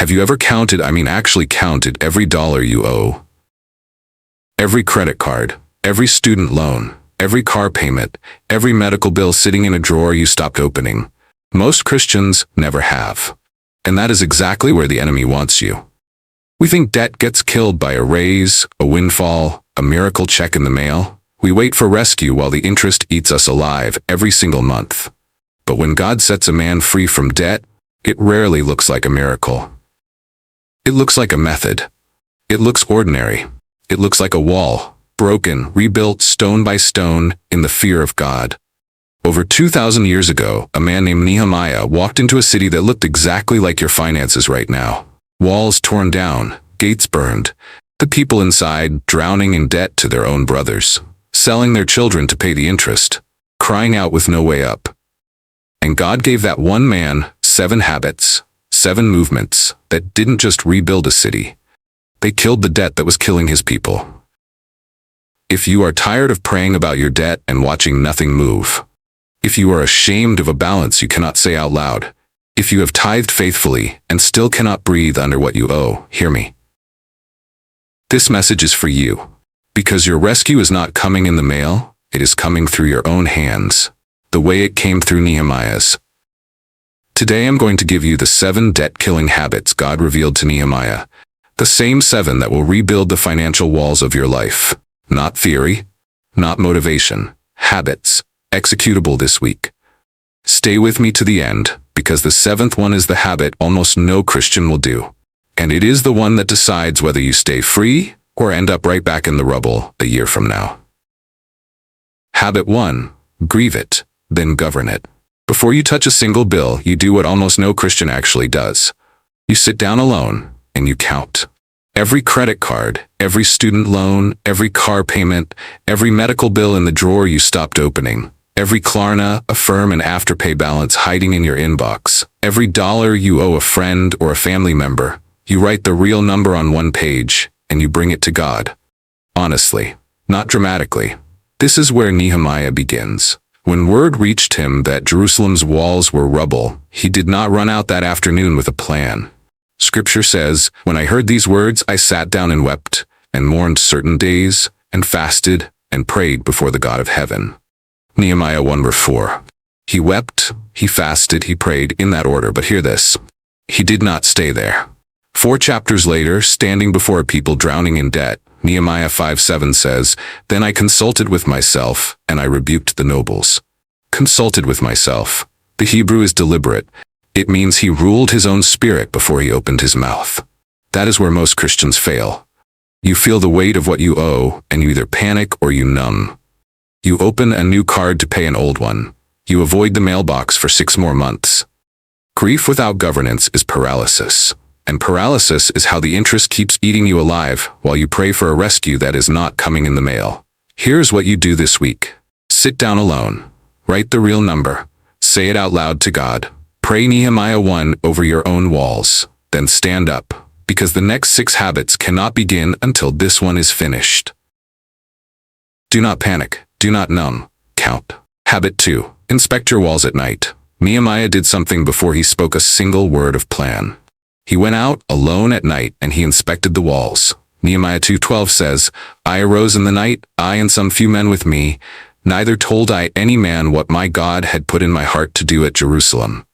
Have you ever actually counted every dollar you owe? Every credit card, every student loan, every car payment, every medical bill sitting in a drawer you stopped opening. Most Christians never have. And that is exactly where the enemy wants you. We think debt gets killed by a raise, a windfall, a miracle check in the mail. We wait for rescue while the interest eats us alive every single month. But when God sets a man free from debt, it rarely looks like a miracle. It looks like a method. It looks ordinary. It looks like a wall, broken, rebuilt stone by stone in the fear of God. Over 2,000 years ago, a man named Nehemiah walked into a city that looked exactly like your finances right now. Walls torn down, gates burned, the people inside drowning in debt to their own brothers, selling their children to pay the interest, crying out with no way up. And God gave that one man 7 habits, 7 movements that didn't just rebuild a city. They killed the debt that was killing his people. If you are tired of praying about your debt and watching nothing move, if you are ashamed of a balance you cannot say out loud, if you have tithed faithfully and still cannot breathe under what you owe, hear me. This message is for you, because your rescue is not coming in the mail, it is coming through your own hands, the way it came through Nehemiah's. Today I'm going to give you the 7 debt-killing habits God revealed to Nehemiah, the same 7 that will rebuild the financial walls of your life. Not theory, not motivation, habits, executable this week. Stay with me to the end, because the 7th one is the habit almost no Christian will do. And it is the one that decides whether you stay free or end up right back in the rubble a year from now. Habit 1. Grieve it, then govern it. Before you touch a single bill, you do what almost no Christian actually does. You sit down alone and you count. Every credit card, every student loan, every car payment, every medical bill in the drawer you stopped opening, every Klarna, Affirm, and Afterpay balance hiding in your inbox, every dollar you owe a friend or a family member, you write the real number on one page and you bring it to God. Honestly, not dramatically. This is where Nehemiah begins. When word reached him that Jerusalem's walls were rubble, he did not run out that afternoon with a plan. Scripture says, "When I heard these words, I sat down and wept, and mourned certain days, and fasted, and prayed before the God of heaven." Nehemiah 1:4. He wept, he fasted, he prayed, in that order, but hear this. He did not stay there. 4 chapters later, standing before a people drowning in debt, Nehemiah 5:7 says, "Then I consulted with myself, and I rebuked the nobles." Consulted with myself. The Hebrew is deliberate. It means he ruled his own spirit before he opened his mouth. That is where most Christians fail. You feel the weight of what you owe, and you either panic or you numb. You open a new card to pay an old one. You avoid the mailbox for 6 more months. Grief without governance is paralysis. And paralysis is how the interest keeps eating you alive while you pray for a rescue that is not coming in the mail. Here's what you do this week. Sit down alone. Write the real number. Say it out loud to God. Pray Nehemiah 1 over your own walls. Then stand up, because the next 6 habits cannot begin until this one is finished. Do not panic. Do not numb. Count. Habit 2. Inspect your walls at night. Nehemiah did something before he spoke a single word of plan. He went out alone at night and he inspected the walls. Nehemiah 2:12 says, "I arose in the night, I and some few men with me. Neither told I any man what my God had put in my heart to do at Jerusalem."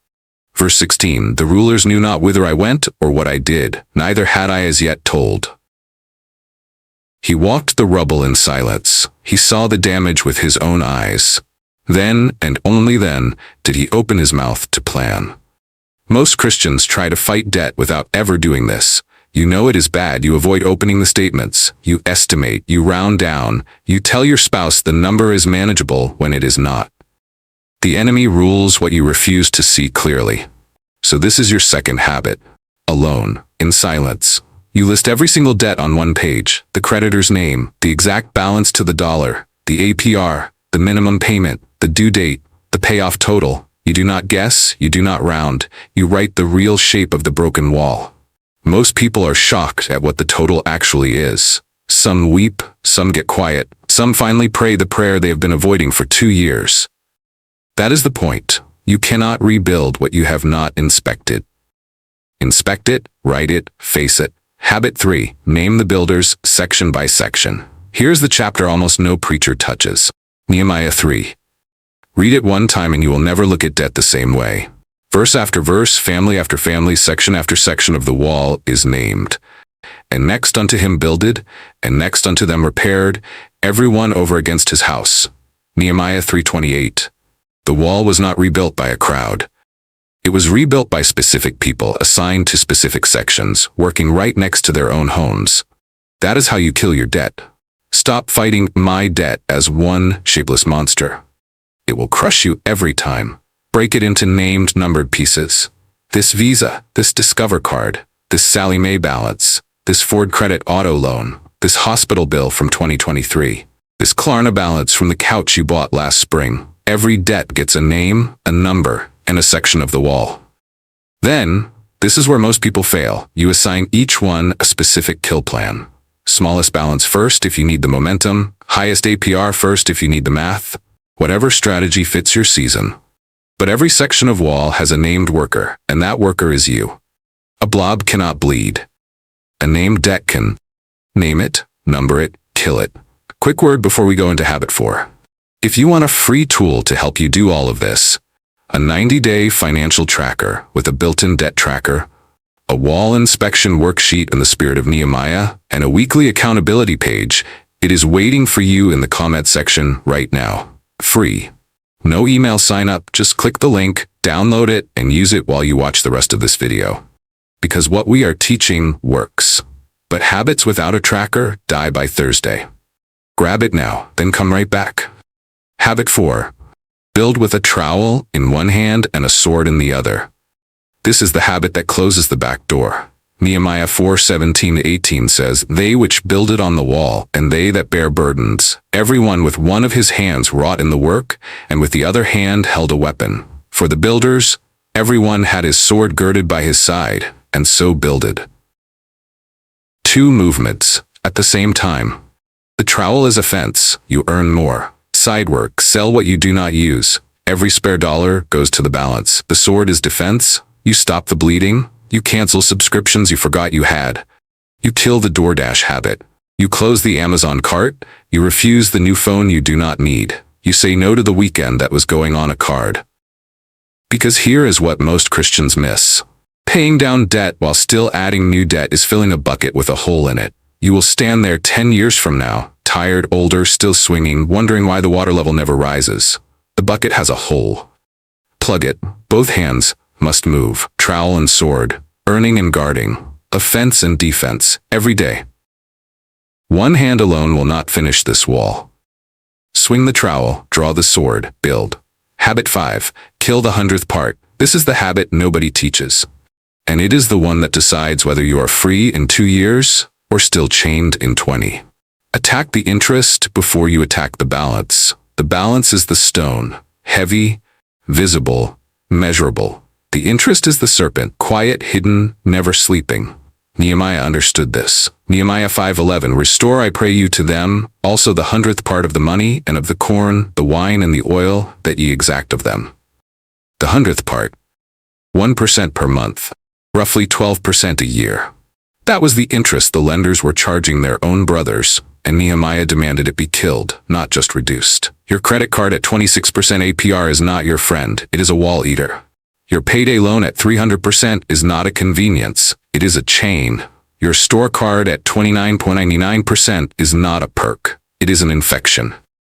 Verse 16, "The rulers knew not whither I went or what I did, neither had I as yet told." He walked the rubble in silence. He saw the damage with his own eyes. Then, and only then, did he open his mouth to plan. Most Christians try to fight debt without ever doing this. You know it is bad, you avoid opening the statements, you estimate, you round down, you tell your spouse the number is manageable when it is not. The enemy rules what you refuse to see clearly. So this is your second habit. Alone, in silence. You list every single debt on one page, the creditor's name, the exact balance to the dollar, the APR, the minimum payment, the due date, the payoff total. You do not guess, you do not round, you write the real shape of the broken wall. Most people are shocked at what the total actually is. Some weep, some get quiet, some finally pray the prayer they have been avoiding for 2 years. That is the point. You cannot rebuild what you have not inspected. Inspect it, write it, face it. Habit 3. Name the builders, section by section. Here's the chapter almost no preacher touches. Nehemiah 3. Read it one time and you will never look at debt the same way. Verse after verse, family after family, section after section of the wall is named. And next unto him builded, and next unto them repaired, every one over against his house. Nehemiah 3:28. The wall was not rebuilt by a crowd. It was rebuilt by specific people assigned to specific sections, working right next to their own homes. That is how you kill your debt. Stop fighting my debt as one shapeless monster. It will crush you every time. Break it into named, numbered pieces. This Visa, this Discover card, this Sallie Mae balance, this Ford Credit Auto loan, this hospital bill from 2023, this Klarna balance from the couch you bought last spring. Every debt gets a name, a number, and a section of the wall. Then, this is where most people fail. You assign each one a specific kill plan. Smallest balance first if you need the momentum, highest APR first if you need the math, whatever strategy fits your season. But every section of wall has a named worker, and that worker is you. A blob cannot bleed. A named debt can name it, number it, kill it. Quick word before we go into habit 4. If you want a free tool to help you do all of this, a 90-day financial tracker with a built-in debt tracker, a wall inspection worksheet in the spirit of Nehemiah, and a weekly accountability page, it is waiting for you in the comment section right now. Free. No email sign up, just click the link, download it, and use it while you watch the rest of this video. Because what we are teaching works. But habits without a tracker die by Thursday. Grab it now, then come right back. Habit 4. Build with a trowel in one hand and a sword in the other. This is the habit that closes the back door. Nehemiah 4:17-18 says, They which builded on the wall, and they that bear burdens, every one with one of his hands wrought in the work, and with the other hand held a weapon. For the builders, every one had his sword girded by his side, and so builded. 2 movements at the same time. The trowel is a fence, you earn more. Side work, sell what you do not use. Every spare dollar goes to the balance. The sword is defense, you stop the bleeding. You cancel subscriptions you forgot you had. You kill the DoorDash habit. You close the Amazon cart. You refuse the new phone you do not need. You say no to the weekend that was going on a card. Because here is what most Christians miss. Paying down debt while still adding new debt is filling a bucket with a hole in it. You will stand there 10 years from now, tired, older, still swinging, wondering why the water level never rises. The bucket has a hole. Plug it. Both hands must move. Trowel and sword, earning and guarding, offense and defense, every day. One hand alone will not finish this wall. Swing the trowel, draw the sword, build. Habit 5. Kill the 100th part. This is the habit nobody teaches. And it is the one that decides whether you are free in 2 years or still chained in 20. Attack the interest before you attack the balance. The balance is the stone, heavy, visible, measurable. The interest is the serpent, quiet, hidden, never sleeping. Nehemiah understood this. Nehemiah 5:11, Restore, I pray you, to them also the 100th part of the money and of the corn, the wine and the oil, that ye exact of them. The 100th part. 1% per month. Roughly 12% a year. That was the interest the lenders were charging their own brothers, and Nehemiah demanded it be killed, not just reduced. Your credit card at 26% APR is not your friend, it is a wall eater. Your payday loan at 300% is not a convenience, it is a chain. Your store card at 29.99% is not a perk, it is an infection.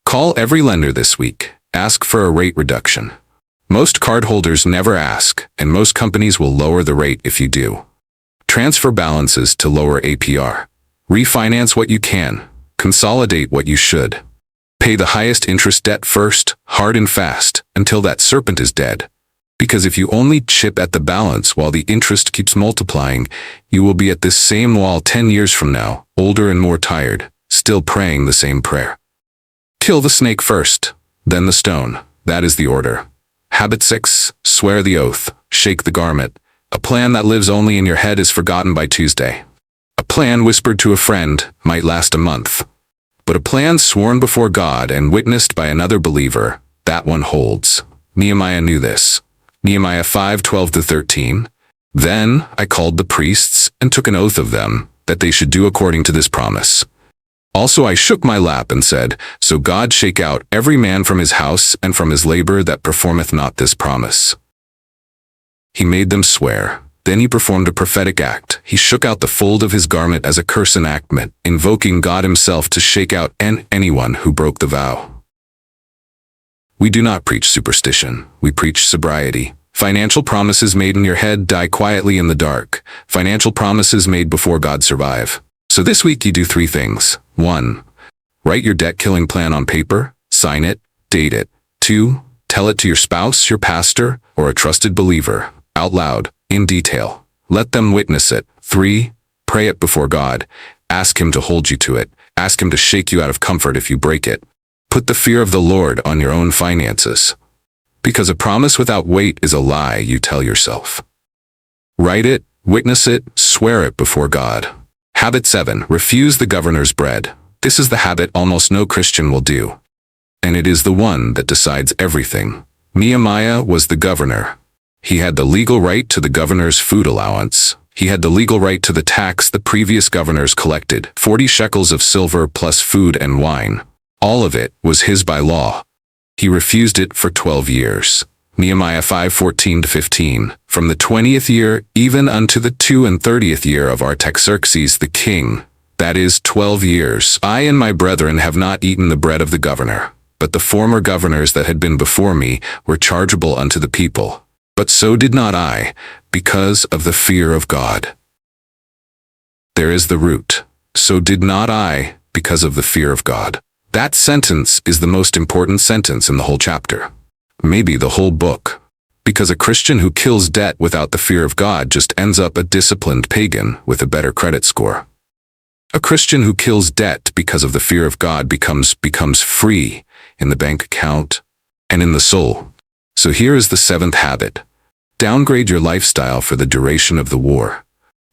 Call every lender this week. Ask for a rate reduction. Most cardholders never ask, and most companies will lower the rate if you do. Transfer balances to lower APR. Refinance what you can. Consolidate what you should. Pay the highest interest debt first, hard and fast, until that serpent is dead. Because if you only chip at the balance while the interest keeps multiplying, you will be at this same wall 10 years from now, older and more tired, still praying the same prayer. Kill the snake first, then the stone. That is the order. Habit 6. Swear the oath. Shake the garment. A plan that lives only in your head is forgotten by Tuesday. A plan whispered to a friend might last a month. But a plan sworn before God and witnessed by another believer, that one holds. Nehemiah knew this. Nehemiah 5:12-13. Then I called the priests and took an oath of them, that they should do according to this promise. Also I shook my lap and said, So God shake out every man from his house and from his labor that performeth not this promise. He made them swear. Then he performed a prophetic act. He shook out the fold of his garment as a curse enactment, invoking God himself to shake out anyone who broke the vow. We do not preach superstition. We preach sobriety. Financial promises made in your head die quietly in the dark. Financial promises made before God survive. So this week you do 3 things. 1. Write your debt-killing plan on paper, sign it, date it. 2. Tell it to your spouse, your pastor, or a trusted believer, out loud, in detail. Let them witness it. 3. Pray it before God. Ask him to hold you to it. Ask him to shake you out of comfort if you break it. Put the fear of the Lord on your own finances. Because a promise without weight is a lie you tell yourself. Write it, witness it, swear it before God. Habit 7. Refuse the governor's bread. This is the habit almost no Christian will do. And it is the one that decides everything. Nehemiah was the governor. He had the legal right to the governor's food allowance. He had the legal right to the tax the previous governors collected, 40 shekels of silver plus food and wine. All of it was his by law. He refused it for 12 years. Nehemiah 5:14-15. From the 20th year, even unto the 32nd year of Artaxerxes the king, that is 12 years, I and my brethren have not eaten the bread of the governor. But the former governors that had been before me were chargeable unto the people. But so did not I, because of the fear of God. There is the root. So did not I, because of the fear of God. That sentence is the most important sentence in the whole chapter. Maybe the whole book. Because a Christian who kills debt without the fear of God just ends up a disciplined pagan with a better credit score. A Christian who kills debt because of the fear of God becomes free in the bank account and in the soul. So here is the 7th habit. Downgrade your lifestyle for the duration of the war.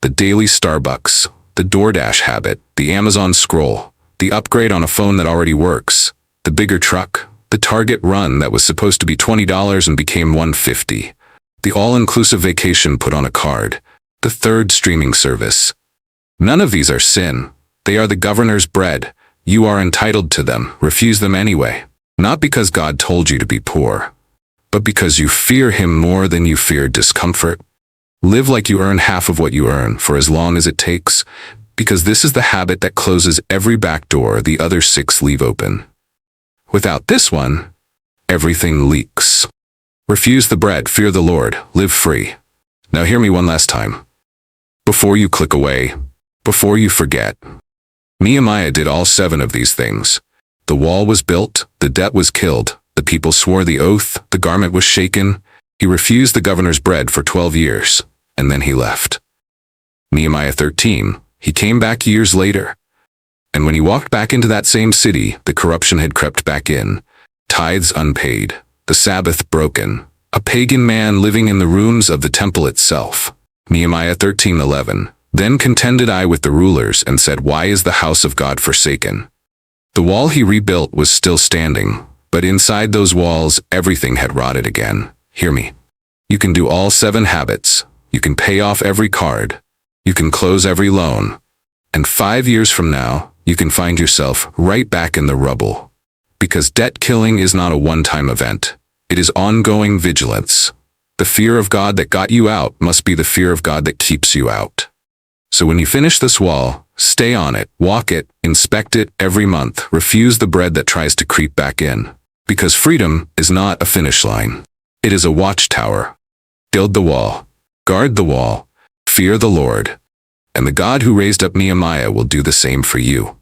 The daily Starbucks, the DoorDash habit, the Amazon scroll, the upgrade on a phone that already works, the bigger truck, the Target run that was supposed to be $20 and became $150, the all-inclusive vacation put on a card, the 3rd streaming service. None of these are sin. They are the governor's bread. You are entitled to them. Refuse them anyway. Not because God told you to be poor, but because you fear him more than you fear discomfort. Live like you earn half of what you earn for as long as it takes, because this is the habit that closes every back door the other 6 leave open. Without this one, everything leaks. Refuse the bread, fear the Lord, live free. Now hear me one last time. Before you click away, before you forget. Nehemiah did all 7 of these things. The wall was built, the debt was killed, the people swore the oath, the garment was shaken. He refused the governor's bread for 12 years, and then he left. Nehemiah 13, he came back years later. And when he walked back into that same city, the corruption had crept back in. Tithes unpaid, the Sabbath broken, a pagan man living in the rooms of the temple itself. Nehemiah 13:11. Then contended I with the rulers and said, Why is the house of God forsaken? The wall he rebuilt was still standing, but inside those walls everything had rotted again. Hear me. You can do all 7 habits. You can pay off every card. You can close every loan. And 5 years from now, you can find yourself right back in the rubble. Because debt killing is not a one-time event. It is ongoing vigilance. The fear of God that got you out must be the fear of God that keeps you out. So when you finish this wall, stay on it, walk it, inspect it every month. Refuse the bread that tries to creep back in. Because freedom is not a finish line. It is a watchtower. Build the wall. Guard the wall. Fear the Lord. And the God who raised up Nehemiah will do the same for you.